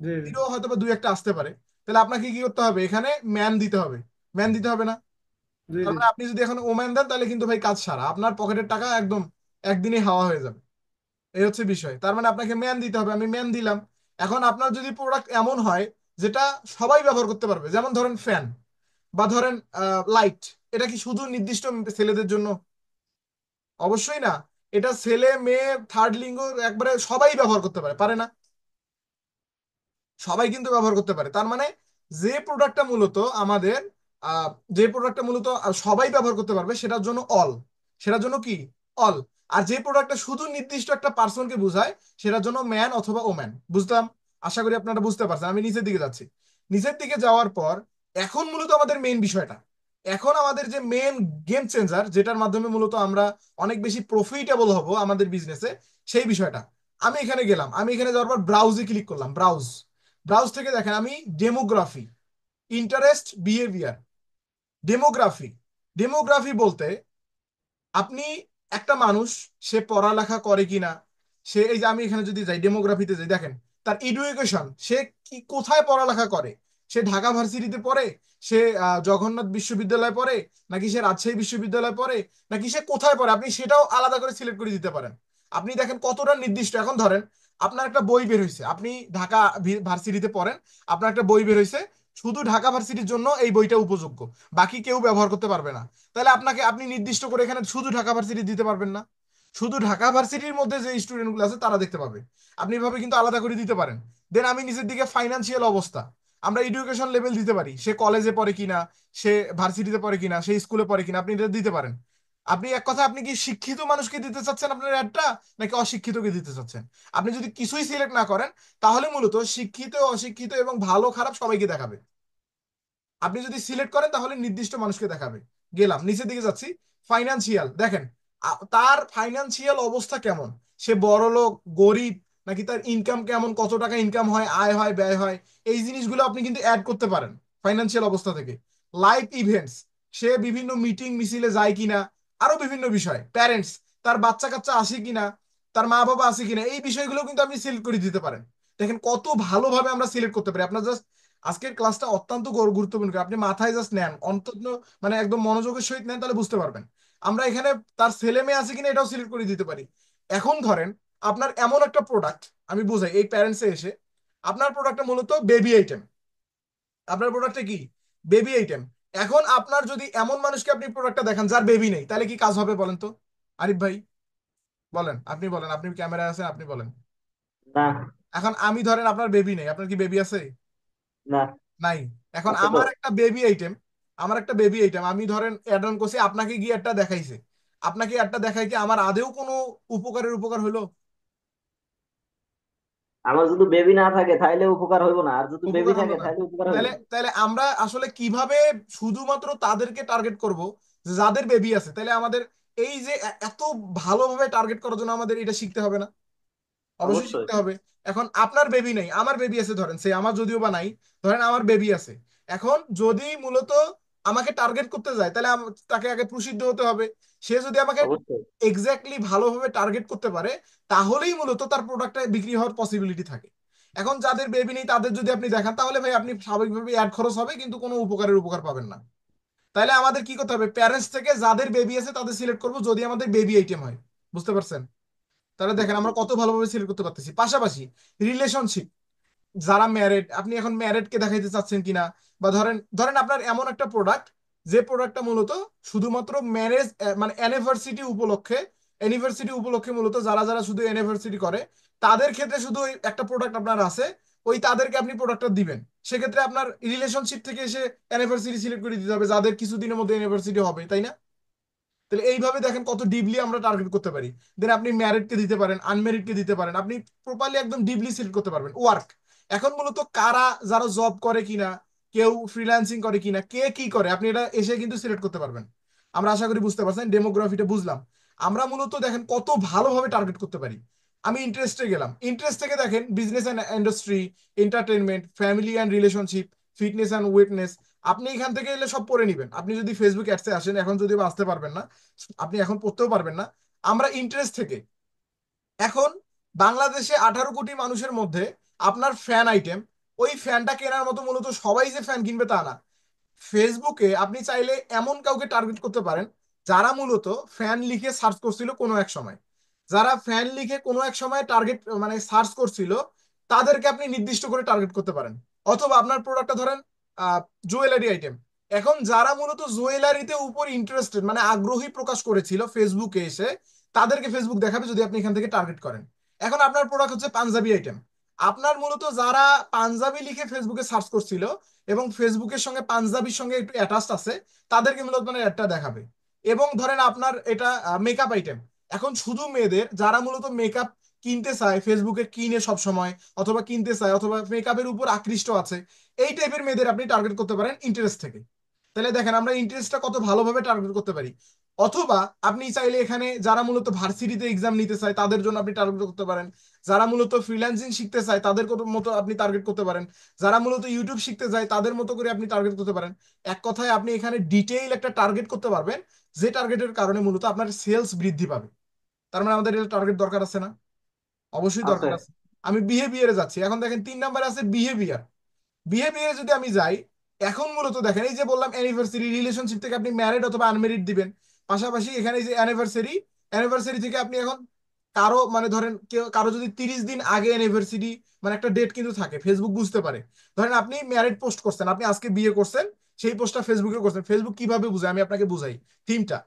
জি জিরো হয়তো বা দুই একটা আসতে পারে। তাহলে আপনাকে কি করতে হবে, এখানে ম্যান দিতে হবে। ম্যান দিতে হবে না? জি। তার জি মানে আপনি যদি এখন ওম্যান দেন তাহলে কিন্তু ভাই কাজ সারা, আপনার পকেটের টাকা একদম একদিনে হাওয়া হয়ে যাবে। এই হচ্ছে বিষয়। তার মানে আপনাকে ম্যান দিতে হবে, আমি ম্যান দিলাম। এখন আপনার যদি প্রোডাক্ট এমন হয় যেটা সবাই ব্যবহার করতে পারবে, যেমন ধরেন ফ্যান বা ধরেন লাইট, এটা কি শুধু নির্দিষ্ট ছেলেদের জন্য? অবশ্যই না। এটা ছেলে মেয়ে থার্ড লিঙ্গ একবারে সবাই ব্যবহার করতে পারে, পারে না? সবাই কিন্তু ব্যবহার করতে পারে। তার মানে যে প্রোডাক্টটা মূলত আমাদের আহ, যে প্রোডাক্টটা মূলত সবাই ব্যবহার করতে পারবে সেটার জন্য অল, সেটার জন্য কি অল। আর যে প্রোডাক্টটা শুধু নির্দিষ্ট একটা পার্সনকে বোঝায় সেটার জন্য ম্যান অথবা ওম্যান। বুঝতাম? আশা করি আপনারা বুঝতে পারছেন। আমি নিচের দিকে যাচ্ছি। নিচের দিকে যাওয়ার পর এখন মূলত আমাদের মেইন বিষয়টা, এখন আমাদের যে মেইন গেম চেঞ্জার, যেটার মাধ্যমে মূলত আমরা অনেক বেশি প্রফিটেবল হব আমাদের বিজনেসে, সেই বিষয়টা। আমি এখানে গেলাম, আমি এখানে যাওয়ার পর ব্রাউজে ক্লিক করলাম, ব্রাউজ। ব্রাউজ থেকে দেখেন আমি demography, interest, behaviour, demography. Demography বলতে আপনি একটা মানুষ, সে পড়ালেখা করে কিনা, সে এই যে আমি এখানে যদি যাই ডেমোগ্রাফিতে যাই, দেখেন তার এডুকেশন, সে কি কোথায় পড়ালেখা করে, সে ঢাকা ভার্সিটিতে পড়ে, সে জগন্নাথ বিশ্ববিদ্যালয়ে পড়ে, নাকি সে রাজশাহী বিশ্ববিদ্যালয়ে পড়ে, নাকি সে কোথায় পড়ে, আপনি সেটাও আলাদা করে সিলেক্ট করে দিতে পারেন। আপনি দেখেন কতটা নির্দিষ্ট। এখন ধরেন আপনার একটা বই বের হয়েছে, আপনি ঢাকা ভার্সিটিতে পড়েন, আপনার একটা বই বের হয়েছে, শুধু ঢাকা ভার্সিটির জন্য এই বইটা উপযোগ্য, বাকি কেউ ব্যবহার করতে পারবে না। তাহলে আপনাকে আপনি নির্দিষ্ট করে এখানে শুধু ঢাকা ভার্সিটি দিতে পারবেন না, শুধু ঢাকা ভার্সিটির মধ্যে যে স্টুডেন্ট গুলো আছে তারা দেখতে পাবে। আপনি এভাবে কিন্তু আলাদা করে দিতে পারেন। দেন আমি নিচের দিকে ফাইন্যান্সিয়াল অবস্থা, আমরা এডুকেশন লেভেল দিতে পারি, সে কলেজে পড়ে কিনা, সে ভার্সিটিতে পড়ে কিনা, সে স্কুলে পড়ে কিনা, আপনি এটা দিতে পারেন। আপনি এক কথা, আপনি কি শিক্ষিত মানুষকে দিতে চাচ্ছেন আপনার অ্যাডটা নাকি অশিক্ষিতকে দিতে চাচ্ছেন? আপনি যদি কিছুই সিলেক্ট না করেন তাহলে মূলত শিক্ষিত, অশিক্ষিত এবং ভালো খারাপ সবাইকে দেখাবে। আপনি যদি সিলেক্ট করেন তাহলে নির্দিষ্ট মানুষকে দেখাবে। গেলাম নিচের দিকে যাচ্ছি, ফাইনান্সিয়াল দেখেন তার ফাইনান্সিয়াল অবস্থা কেমন, সে বড় লোক, গরিব, নাকি তার ইনকাম কেমন, কত টাকা ইনকাম হয়, আয় হয়, ব্যয় হয়, এই জিনিসগুলো আপনি কিন্তু অ্যাড করতে পারেন ফাইন্যান্সিয়াল অবস্থা থেকে। লাইভ ইভেন্টস, সে বিভিন্ন মিটিং মিছিলে যায় কিনা, আরো বিভিন্ন বিষয়, প্যারেন্টস, তার বাচ্চা কাচ্চা আসে কিনা, তার মা বাবা আছে কিনা, এই বিষয়গুলো কিন্তু আপনি সিলেক্ট করে দিতে পারেন। দেখেন কত ভালোভাবে আমরা সিলেক্ট করতে পারি। আপনার জাস্ট আজকের ক্লাসটা অত্যন্ত গুরুত্বপূর্ণ, আপনি মাথায় জাস্ট নেন অন্তত, মানে একদম মনোযোগের সহিত নেন, তাহলে বুঝতে পারবেন। আমরা এখানে তার ছেলে মেয়ে আছে কিনা এটাও সিলেক্ট করে দিতে পারি। এখন ধরেন আপনার এমন একটা প্রোডাক্ট, আমি বুঝাই এই প্যারেন্টসে এসে, আপনার প্রোডাক্টটা মূলত বেবি আইটেম, আপনার প্রোডাক্টটা কি বেবি আইটেম। এখন আপনার যদি এমন মানুষকে আপনি প্রোডাক্টটা দেখান যার বেবি নেই, তাহলে কি কাজ হবে বলেন তো? আরিফ ভাই বলেন, আপনি বলেন, আপনি ক্যামেরায় আছেন, আপনি বলেন। না। এখন আমি ধরেন আপনার বেবি নেই, আপনার কি বেবি আছে? না। নাই। এখন আছে তো। আমার একটা বেবি আইটেম, আমার একটা বেবি আইটেম আমি ধরেন অ্যাড অন করছি, আপনাকে গিয়ে একটা দেখাইছে, আপনাকে একটা দেখাই কি আমার আদেও কোনো উপকার হলো? আমার যদি বেবি না থাকে তাহলে উপকার হইব না, আর যদি বেবি উপকার হলো থাকে না। তাহলে উপকার হইব। তাহলে তাহলে আমরা আসলে কিভাবে শুধুমাত্র তাদেরকে টার্গেট করব যে যাদের বেবি আছে? তাহলে আমাদের এই যে এত ভালোভাবে টার্গেট করার জন্য আমাদের এটা শিখতে হবে না? অবশ্যই অবশ্যই। শিখতে হবে। এখন আপনার বেবি নেই, আমার বেবি আছে, ধরেন সে আমার যদিও বা নাই, ধরেন আমার বেবি আছে। এখন যদি মূলত আমাকে টার্গেট করতে যায়, তাহলে তাকে আগে প্রসিদ্ধ হতে হবে। সে যদি আমাকে অবশ্যই। এক্স্যাক্টলি ভালোভাবে টার্গেট করতে পারে, তাহলেই মূলত তার প্রোডাক্টটা বিক্রি হওয়ার পসিবিলিটি থাকে। এখন যাদের বেবি নেই তাদের যদি আপনি দেখান, তাহলে ভাই আপনি স্বাভাবিকভাবে অ্যাড খরচ হবে, কিন্তু কোনো উপকার পাবেন না। তাহলে আমাদের কি করতে হবে? প্যারেন্টস থেকে যাদের বেবি আছে তাদের সিলেক্ট করবো, যদি আমাদের বেবি আইটেম হয়। বুঝতে পারছেন? তাহলে দেখেন আমরা কত ভালোভাবে সিলেক্ট করতে পারতেছি। পাশাপাশি রিলেশনশিপ, যারা ম্যারেড, আপনি এখন ম্যারেড কে দেখাইতে চাচ্ছেন কিনা, বা ধরেন ধরেন আপনার এমন একটা প্রোডাক্ট, যে প্রোডাক্টটা মূলত শুধুমাত্র ম্যারেজ, মানে অ্যানিভার্সিটি উপলক্ষে মূলত যারা যারা শুধু অ্যানিভার্সিটি করে তাদের ক্ষেত্রে শুধু ওই একটা প্রোডাক্ট আপনার আছে, ওই তাদেরকে আপনি প্রোডাক্টটা দিবেন। সেক্ষেত্রে আপনার রিলেশনশিপ থেকে এসে অ্যানিভার্সিটি সিলেক্ট করে দিতে হবে, যাদের কিছুদিনের মধ্যে অ্যানিভার্সিটি হবে, তাই না? তাহলে এইভাবে দেখেন কত ডিপলি আমরা টার্গেট করতে পারি। দেন আপনি ম্যারিড কে দিতে পারেন, আনম্যারিড কে দিতে পারেন, আপনি প্রপারলি একদম ডিপলি সিলেক্ট করতে পারবেন। ওয়ার্ক, এখন মূলত কারা, যারা জব করে কিনা, কেউ ফ্রিল্যান্সিং করে কিনা, কে কি করে, আপনি এটা এসে কিন্তু সিলেক্ট করতে পারবেন। আমরা আশা করি বুঝতে পারছেন, ডেমোগ্রাফিটা বুঝলাম। আমরা মূলত দেখেন কত ভালোভাবে টার্গেট করতে পারি। আমি ইন্টারেস্টে গেলাম, ইন্টারেস্ট থেকে দেখেন business and industry, entertainment, family and relationship, fitness and wellness. আপনি এখান থেকে এলে সব পড়ে নিবেন। আপনি যদি ফেসবুক অ্যাডসে আসেন, এখন যদি বা আসতে পারবেন না, আপনি এখন পড়তেও পারবেন না। আমরা ইন্টারেস্ট থেকে এখন বাংলাদেশে 18 কোটি মানুষের মধ্যে আপনার ফ্যান আইটেম, ওই ফ্যানটা কেনার মতো মূলত সবাই যে ফ্যান কিনবে তা না। ফেসবুকে আপনি চাইলে এমন কাউকে টার্গেট করতে পারেন যারা মূলত ফ্যান লিখে সার্চ করছিল কোনো এক সময়, যারা ফ্যান লিখে কোনো এক সময় টার্গেট মানে সার্চ করছিল, তাদেরকে আপনি নির্দিষ্ট করে টার্গেট করতে পারেন। অথবা আপনার প্রোডাক্টটা ধরেন জুয়েলারি আইটেম, এখন যারা মূলত জুয়েলারিতে উপর ইন্টারেস্টেড মানে আগ্রহী প্রকাশ করেছিল ফেসবুকে এসে, তাদেরকে ফেসবুক দেখাবে যদি আপনি এখান থেকে টার্গেট করেন। এখন আপনার প্রোডাক্ট হচ্ছে পাঞ্জাবি আইটেম, আপনার মূলত যারা পাঞ্জাবি লিখে ফেসবুকে সার্চ করছিল এবং ফেসবুকের সঙ্গে পাঞ্জাবির সঙ্গে একটু অ্যাটাচড আছে, তাদেরকে মূলত মানে একটা দেখাবে। এবং ধরেন আপনার এটা মেকআপ আইটেম, এখন শুধু মেয়েদের যারা মূলত মেকআপ কিনতে চায়, ফেসবুকে কিনে সব সময়, অথবা কিনতে চায়, অথবা মেকআপের উপর আকৃষ্ট আছে, এই টাইপের মেয়েদের আপনি টার্গেট করতে পারেন ইন্টারেস্ট থেকে। তাহলে দেখেন আমরা ইন্টারেস্টটা কত ভালোভাবে টার্গেট করতে পারি। অথবা আপনি চাইলে এখানে যারা মূলত ভার্সিটিতে এক্সাম নিতে চায় তাদের জন্য আপনি টার্গেট করতে পারেন, যারা মূলত ফ্রিল্যান্সিং শিখতে চায় তাদের মতো আপনি টার্গেট করতে পারেন, যারা মূলত ইউটিউব শিখতে চায় তাদের মতো করে আপনি টার্গেট করতে পারেন। এক কথায় আপনি এখানে ডিটেইল একটা টার্গেট করতে পারবেন, যে টার্গেটের কারণে মূলত আপনার সেলস বৃদ্ধি পাবে। তার মানে আমাদের এটা টার্গেট দরকার আছে না? অবশ্যই আছে। দরকার আছে। আমি বিহেভিয়ারে যাচ্ছি, এখন দেখেন 3 নম্বরে আছে বিহেভিয়ার। বিহেভিয়ারে যদি আমি যাই, এখন মূলত দেখেন এই যে বললাম অ্যানিভার্সারি, রিলেশনশিপ থেকে আপনি ম্যারিড অথবা আনম্যারিড দিবেন। পাশাপাশি এখানে এই যে অ্যানিভার্সারি, অ্যানিভার্সারি থেকে আপনি এখন কারো মানে ধরেন কেউ কারো যদি 30 দিন আগে অ্যানিভার্সারি, মানে একটা ডেট কিন্তু থাকে, ফেসবুক বুঝতে পারে। ধরেন আপনি ম্যারিড পোস্ট করছেন, আপনি আজকে বিয়ে করছেন, সেই পোস্টটা ফেসবুকে করছেন। ফেসবুক কিভাবে বুঝে আমি আপনাকে বুঝাই থিমটা।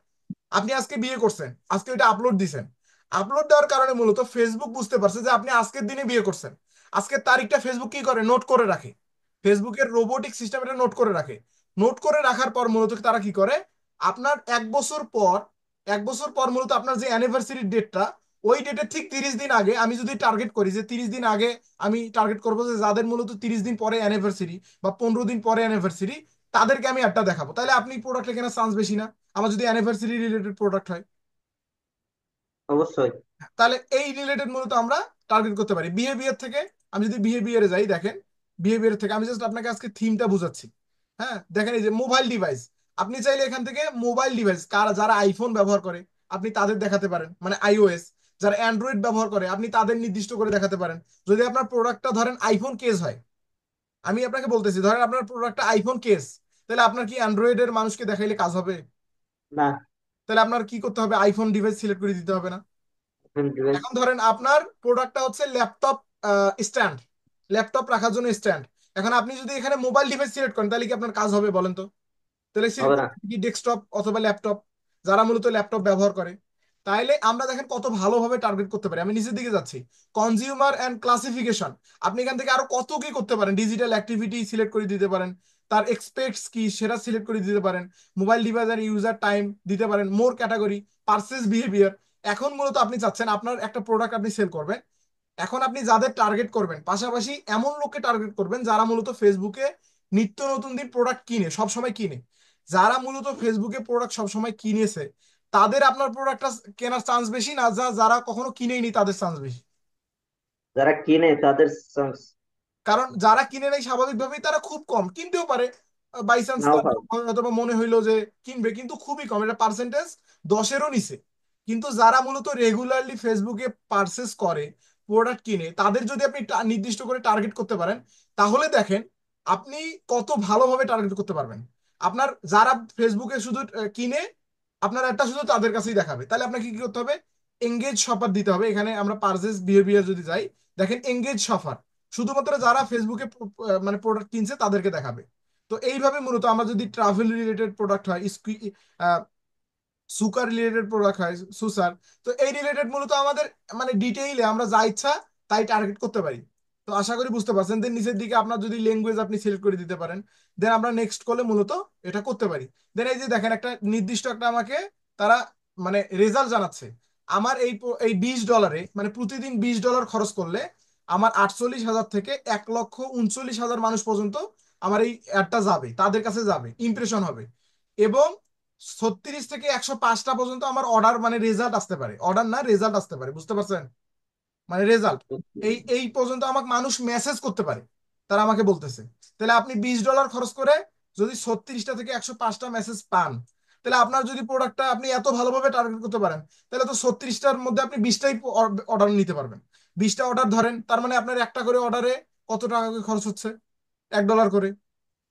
আপনি আজকে বিয়ে করছেন, আজকে ওইটা আপলোড দিছেন, আপলোড দেওয়ার কারণে মূলত ফেসবুক বুঝতে পারছে যে আপনি আজকের দিনে বিয়ে করছেন। আজকের তারিখটা ফেসবুক কি করে, নোট করে রাখে। ফেসবুকের রোবোটিক সিস্টেম এটা নোট করে রাখে। নোট করে রাখার পর মূলত তারা কি করে, আপনার 1 বছর পর মূলত আপনার যে অ্যানিভার্সারি ডেটটা, ওই ডেটের ঠিক 30 দিন আগে আমি যদি টার্গেট করি যে 30 দিন আগে, আমি টার্গেট করবো যে যাদের মূলত 30 দিন পরে অ্যানিভার্সারি বা 15 দিন পরে অ্যানিভার্সারি, তাদেরকে আমি একটা দেখাবো। তাহলে আপনি প্রোডাক্টে কেনার চান্স বেশি না, আমার যদি অ্যানিভার্সারি রিলেটেড প্রোডাক্ট হয়। অবশ্যই। তাহলে এই রিলেটেড মূলত আমরা টার্গেট করতে পারি। বিহেভিয়ার থেকে আমি যদি বিহেভিয়ারে যাই, দেখেন বিহেভিয়ার থেকে আমি জাস্ট আপনাকে আজকে থিমটা বুঝাচ্ছি। হ্যাঁ, দেখেন এই যে মোবাইল ডিভাইস, আপনি চাইলে এখান থেকে মোবাইল ডিভাইস কারা যারা আইফোন ব্যবহার করে আপনি তাদের দেখাতে পারেন, মানে আইওএস। যারা অ্যান্ড্রয়েড ব্যবহার করে আপনি তাদের নির্দিষ্ট করে দেখাতে পারেন। যদি আপনার প্রোডাক্টটা ধরেন আইফোন কেস হয়, আমি আপনাকে বলতেছি ধরেন আপনার প্রোডাক্টটা আইফোন কেস, তাহলে আপনার কি অ্যান্ড্রয়েডের মানুষকে দেখাইলে কাজ হবে? না। তাহলে আপনার কি করতে হবে, আইফোন ডিভাইস সিলেক্ট করে দিতে হবে না? ডিভাইস। এখন ধরেন আপনার প্রোডাক্টটা হচ্ছে ল্যাপটপ স্ট্যান্ড, ল্যাপটপ রাখার জন্য স্ট্যান্ড। এখন আপনি যদি এখানে মোবাইল ডিভাইস সিলেক্ট করেন তাহলে কি আপনার কাজ হবে বলেন তো? তাহলে সিলেক্ট হবে না। করতে কি ডেস্কটপ অথবা ল্যাপটপ, যারা মূলত ল্যাপটপ ব্যবহার করে। তাইলে আমরা দেখেন কত ভালোভাবে টার্গেট করতে পারি। আমি নিচের দিকে যাচ্ছি, কনজিউমার অ্যান্ড ক্লাসিফিকেশন। আপনি এখান থেকে আরো কত কি করতে পারেন, ডিজিটাল অ্যাক্টিভিটি সিলেক্ট করে দিতে পারেন, তার এক্সপেক্টস কি সেটা সিলেক্ট করে দিতে পারেন, মোবাইল ডিভাইস আর ইউজার টাইম দিতে পারেন, মোর ক্যাটাগরি, পারচেজ বিহেভিয়ার। এখন মূলত আপনি চাচ্ছেন আপনার একটা প্রোডাক্ট আপনি সেল করবেন, এখন আপনি যাদের টার্গেট করবেন পাশাপাশি এমন লোককে টার্গেট করবেন যারা মূলত ফেসবুকে নিত্য নতুন দিন প্রোডাক্ট কিনে, সব সময় কিনে। যারা মূলত ফেসবুকে প্রোডাক্ট সব সময় কিনেছে তাদের আপনার প্রোডাক্টটা কেনার চান্স বেশি না, যারা কখনো কিনেইনি তাদের চান্স বেশি? যারা কিনে তাদের চান্স কারণ যারা কিনে নেয় স্বাভাবিকভাবেই তারা খুব কম কিনতেও পারে, বাই চান্স নাও তার পারে। অথবা মনে হইলো যে কিনবে, কিন্তু খুবই কম, এটা পার্সেন্টেজ 10-এরও নিচে। কিন্তু যারা মূলত রেগুলারলি ফেসবুকে পারচেস করে, প্রোডাক্ট কিনে, তাদের যদি আপনি নির্দিষ্ট করে টার্গেট করতে পারেন, তাহলে দেখেন আপনি কত ভালোভাবে টার্গেট করতে পারবেন। আপনার যারা ফেসবুকে শুধু কিনে আপনার একটা শুধু তাদের কাছেই দেখাবে, তাহলে আপনাকে কি করতে হবে, এঙ্গেজ শপার দিতে হবে। এখানে আমরা পারচেস বিহেভিয়ার যদি যাই, দেখেন এঙ্গেজ শপার শুধুমাত্র যারা ফেসবুকে মানে প্রোডাক্ট কিনছে তাদেরকে দেখাবে। তো এইভাবে মূলত আমরা যদি ট্রাভেল রিলেটেড প্রোডাক্ট হয়, সুকার রিলেটেড প্রোডাক্ট হয়, সুসার, তো এই রিলেটেড মূলত আমাদের মানে ডিটেইলে আমরা যা ইচ্ছা তাই টার্গেট করতে পারি। তো আশা করি বুঝতে পারছেন। দেন নিচের দিকে আপনার যদি ল্যাঙ্গুয়েজ আপনি সিলেক্ট করে দিতে পারেন, দেন আমরা নেক্সট করলে মূলত এটা করতে পারি। দেন এই যে দেখেন একটা নির্দিষ্ট একটা আমাকে তারা মানে রেজাল্ট জানাচ্ছে, আমার এই $20 মানে প্রতিদিন $20 খরচ করলে আমার 48,000 থেকে 1,39,000 মানুষ পর্যন্ত আমার এই অ্যাডটা যাবে, তাদের কাছে যাবে, ইমপ্রেশন হবে। এবং 36 থেকে 105টা পর্যন্ত আমার অর্ডার মানে রেজাল্ট আসতে পারে, অর্ডার না রেজাল্ট আসতে পারে, বুঝতে পারছেন? মানে রেজাল্ট এই এই পর্যন্ত আমাকে মানুষ মেসেজ করতে পারে, তারা আমাকে বলতেছে। তাহলে আপনি $20 খরচ করে যদি 36টা থেকে 105টা মেসেজ পান, তাহলে আপনার যদি প্রোডাক্টটা আপনি এত ভালোভাবে টার্গেট করতে পারেন, তাহলে তো 36টার মধ্যে আপনি 20টাই অর্ডার নিতে পারবেন। 20টা অর্ডার ধরেন, তার মানে আপনার একটা করে অর্ডারে কত টাকা করে খরচ হচ্ছে, $1 করে।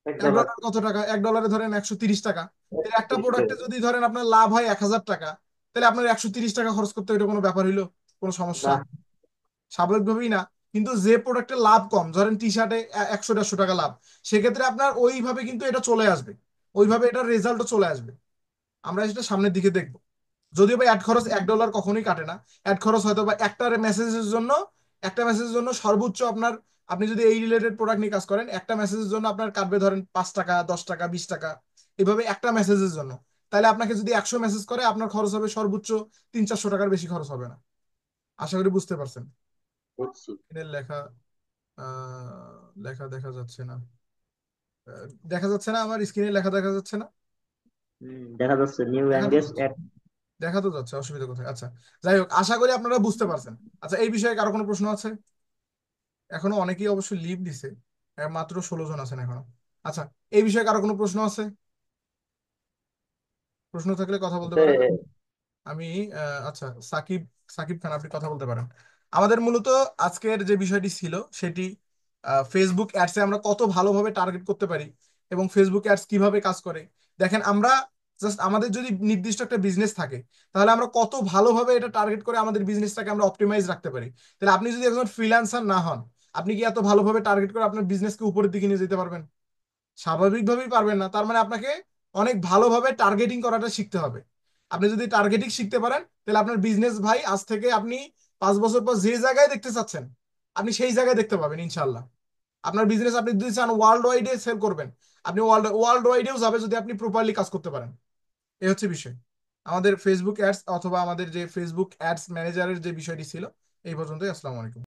এক $1। ডলার কত টাকা, $1 ধরেন 130 টাকা। তাহলে একটা 30 টাকা। প্রোডাক্টে যদি ধরেন আপনার লাভ হয় 1,000 টাকা, তাহলে আপনার 130 টাকা খরচ করতে এটা কোনো ব্যাপার হইলো, কোনো সমস্যা? না। স্বাভাবিকভাবেই না। কিন্তু যে প্রোডাক্টের লাভ কম, ধরেন টি শার্টে 100-150 টাকা লাভ, সেক্ষেত্রে আপনার ওইভাবে কিন্তু এটা চলে আসবে, ওইভাবে এটার রেজাল্টও চলে আসবে। আমরা সেটা সামনের দিকে দেখবো। যদিও বা অ্যাড খরচ $1 কখনোই কাটে না। অ্যাড খরচ হয়তো বা একটা মেসেজের জন্য সর্বোচ্চ আপনার, আপনি যদি এই রিলেটেড প্রোডাক্ট নিয়ে কাজ করেন, একটা মেসেজের জন্য আপনার কাটবে ধরেন 5 টাকা, 10 টাকা, 20 টাকা, এভাবে একটা মেসেজের জন্য। তাহলে আপনাকে যদি 100 মেসেজ করে আপনার খরচ হবে সর্বোচ্চ 300-400 টাকার বেশি খরচ হবে না। আশা করি বুঝতে পারছেন। বুঝছি। এর লেখা লেখা দেখা যাচ্ছে না, দেখা যাচ্ছে না, আমার স্ক্রিনে লেখা দেখা যাচ্ছে না। দেখা যাচ্ছে নিউ দেখা তো এঙ্গেজ যাচ্ছে, অ্যাড। দেখা তো যাচ্ছে, অসুবিধা কোথায়? আচ্ছা, যাই হোক, আশা করি আপনারা বুঝতে পারছেন। আচ্ছা, এই বিষয়ে কারো কোনো প্রশ্ন আছে? এখনো অনেকেই অবশ্য লিভ দিছে, মাত্র 16 জন আছেন এখনো। আচ্ছা, এই বিষয়ে কারো কোনো প্রশ্ন আছে? প্রশ্ন থাকলে কথা বলতে পারেন। আমি আচ্ছা, সাকিব, সাকিব খান আপনি কথা বলতে পারেন। আমাদের মূলত আজকের যে বিষয়টি ছিল সেটি ফেসবুক অ্যাডসে আমরা কত ভালোভাবে টার্গেট করতে পারি এবং ফেসবুক অ্যাডস কিভাবে কাজ করে। দেখেন আমরা জাস্ট আমাদের যদি নির্দিষ্ট একটা বিজনেস থাকে, তাহলে আমরা কত ভালোভাবে এটা টার্গেট করে আমাদের বিজনেসটাকে আমরা অপটিমাইজ রাখতে পারি। তাহলে আপনি যদি একজন ফ্রিল্যান্সার না হন, আপনি কি এত ভালোভাবে টার্গেট করে আপনার বিজনেসকে উপরের দিকে নিয়ে যেতে পারবেন? স্বাভাবিকভাবেই পারবেন না। তার মানে আপনাকে অনেক ভালোভাবে টার্গেটিং করাটা শিখতে হবে। আপনি যদি টার্গেটিং শিখতে পারেন, তাহলে আপনার বিজনেস ভাই আজ থেকে আপনি 5 বছর পর যে জায়গায় দেখতে চাচ্ছেন আপনি সেই জায়গায় দেখতে পাবেন ইনশাল্লাহ। আপনার বিজনেস আপনি যদি চান ওয়ার্ল্ড ওয়াইডে সেল করবেন, আপনি ওয়ার্ল্ড ওয়াইডেও যাবে যদি আপনি প্রপারলি কাজ করতে পারেন। এই হচ্ছে বিষয়। আমাদের ফেসবুক অ্যাডস অথবা আমাদের যে ফেসবুক অ্যাডস ম্যানেজারের যে বিষয়টি ছিল এই পর্যন্তই। আসসালামু আলাইকুম।